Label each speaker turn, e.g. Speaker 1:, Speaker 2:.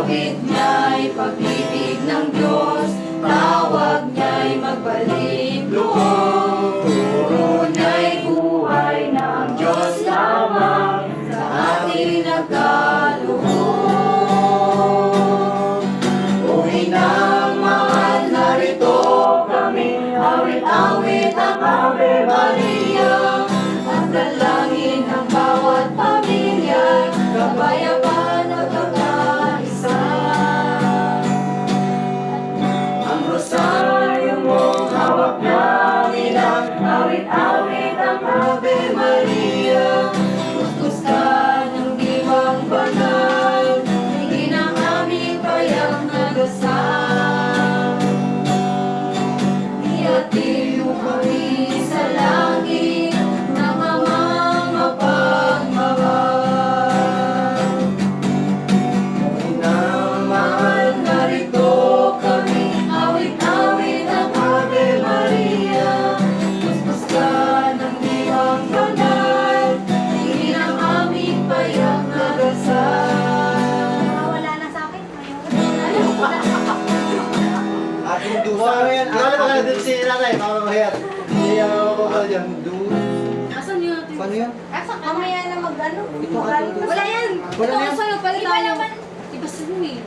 Speaker 1: Hatid niya'y pag-ibig ng Diyos, tawag niya'y magbalik loob. Turo niya'y buhay ng Diyos lamang sa ating nagkaloob. Uwi ng mahal, narito kami, awit-awit ang Ave Maria, at dalangin ang bawat pamilya, kapayapaan at pagkaisa. Ang rosaryo mong hawak namin, ang awit-awit ang Ave Maria, kuskus ka ng diwang banal, hingin ang aming payak na dasal. Ihatid mo kami sa langit ng amang mapagmahal. Uwi ng mahal, narito kami, awit-awit ang Ave Maria, kuskus ka ng diwang banal, hingin ang aming payak na dasal.
Speaker 2: Wala na sa akin.
Speaker 3: Ating dusa. Kala ba ka dito si nanay, mamamahayat? Hindi ako ba dyan?
Speaker 1: Asan yun?
Speaker 3: Paano yan?
Speaker 2: Mamaya na mag-ano.
Speaker 3: Ito ating dusa.
Speaker 1: Wala yan!
Speaker 3: Wala
Speaker 1: Ito
Speaker 3: yan?
Speaker 1: ang sa'yo, palit
Speaker 2: Iba
Speaker 1: tayo.
Speaker 2: naman.
Speaker 1: Iba sa'yo eh.